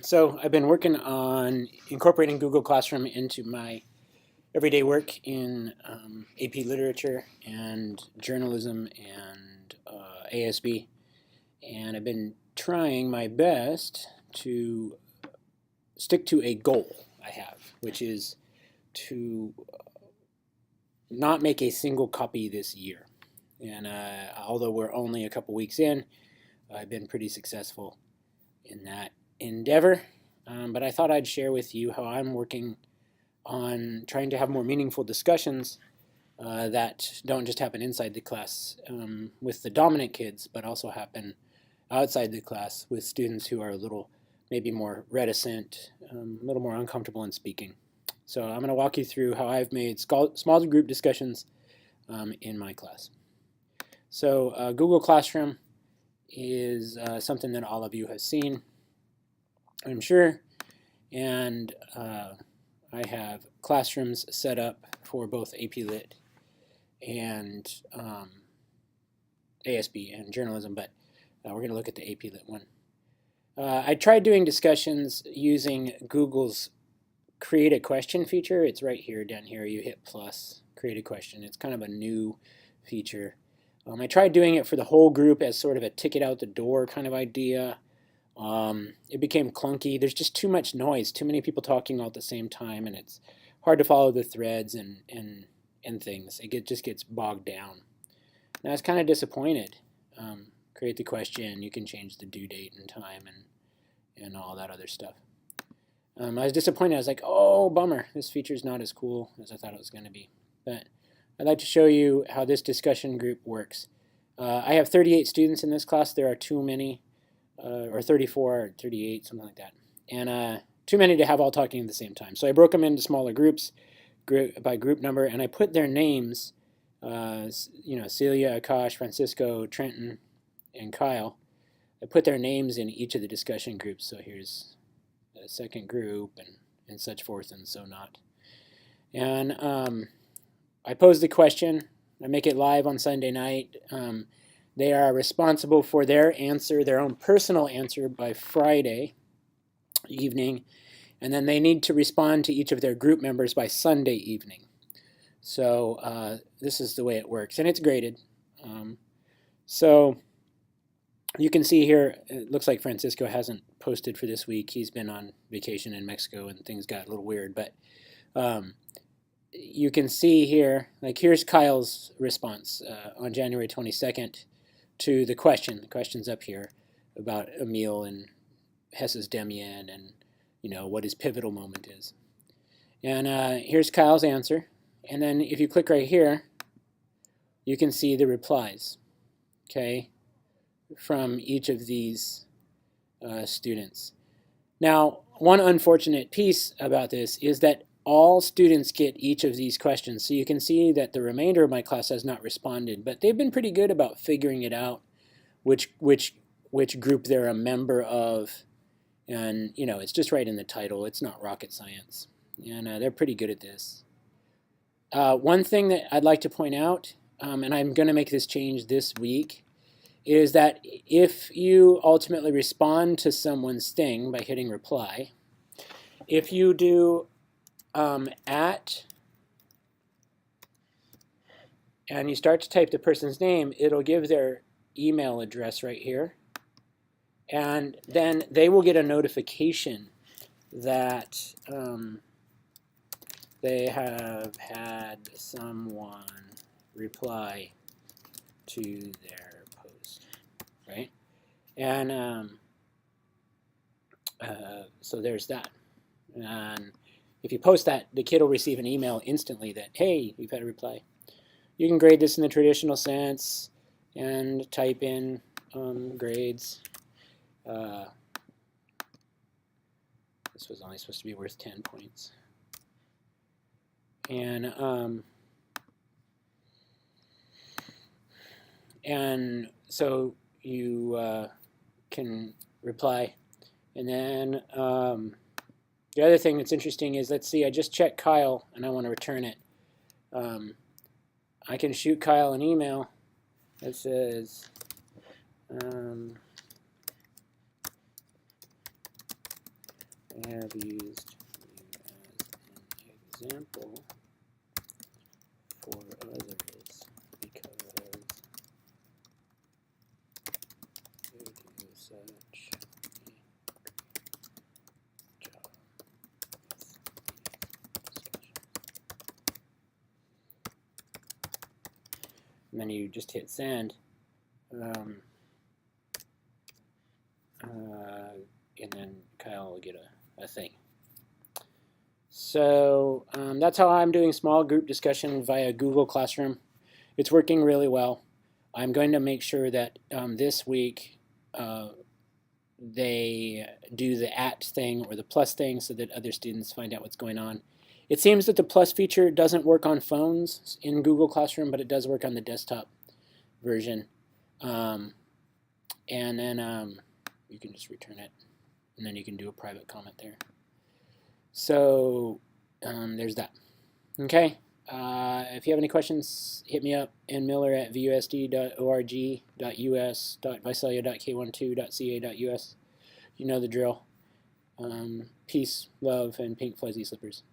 So I've been working on incorporating Google Classroom into my everyday work in AP Literature and Journalism and ASB, and I've been trying my best to stick to a goal I have, which is to not make a single copy this year. And although we're only a couple weeks in, I've been pretty successful in that endeavor. But I thought I'd share with you how I'm working on trying to have more meaningful discussions that don't just happen inside the class with the dominant kids, but also happen outside the class with students who are a little maybe more reticent, a little more uncomfortable in speaking. So I'm going to walk you through how I've made small group discussions in my class. So Google Classroom is something that all of you have seen, I'm sure, and I have classrooms set up for both AP Lit and ASB and journalism, but we're going to look at the AP Lit one. I tried doing discussions using Google's create a question feature. It's right here, down here. You hit plus, create a question. It's kind of a new feature. I tried doing it for the whole group as sort of a ticket out the door kind of idea. It became clunky. There's just too much noise, too many people talking all at the same time, and it's hard to follow the threads and things. It just gets bogged down. And I was kind of disappointed. Create the question. You can change the due date and time and all that other stuff. I was disappointed. I was like, oh, bummer. This feature's not as cool as I thought it was going to be. But I'd like to show you how this discussion group works. I have 38 students in this class. There are too many, or 34 or 38, something like that. And too many to have all talking at the same time. So I broke them into smaller groups by group number, and I put their names, Celia, Akash, Francisco, Trenton, and Kyle. I put their names in each of the discussion groups. So here's a second group and such forth and so not. And I pose the question. I make it live on Sunday night. They are responsible for their answer, their own personal answer, by Friday evening. And then they need to respond to each of their group members by Sunday evening. So this is the way it works. And it's graded. So you can see here, it looks like Francisco hasn't posted for this week. He's been on vacation in Mexico and things got a little weird. But you can see here, like here's Kyle's response on January 22nd to the question. The question's up here about Emil and Hess's Demian and what his pivotal moment is. And here's Kyle's answer. And then if you click right here, you can see the replies, okay, from each of these students. Now, one unfortunate piece about this is that all students get each of these questions. So you can see that the remainder of my class has not responded, but they've been pretty good about figuring it out, which group they're a member of. And, it's just right in the title. It's not rocket science. And they're pretty good at this. One thing that I'd like to point out, and I'm going to make this change this week, is that if you ultimately respond to someone's thing by hitting reply, if you do at, and you start to type the person's name, it'll give their email address right here. And then they will get a notification that they have had someone reply to their post, right? And so there's that. And if you post that, the kid will receive an email instantly that, hey, we've had a reply. You can grade this in the traditional sense and type in grades. This was only supposed to be worth 10 points. And so you can reply. And then the other thing that's interesting is, let's see, I just checked Kyle and I want to return it. I can shoot Kyle an email that says, I have used you as an example for others because you do such a great job with these discussions. And then you just hit send. And then Kyle will get a thing. So that's how I'm doing small group discussion via Google Classroom. It's working really well. I'm going to make sure that this week they do the @ thing or the plus thing so that other students find out what's going on. It seems that the plus feature doesn't work on phones in Google Classroom, but it does work on the desktop version. And then you can just return it, and then you can do a private comment there. So there's that. Okay. If you have any questions, hit me up, nmiller@vusd.org.us.visalia.k12.ca.us. You know the drill. Peace, love, and pink fuzzy slippers.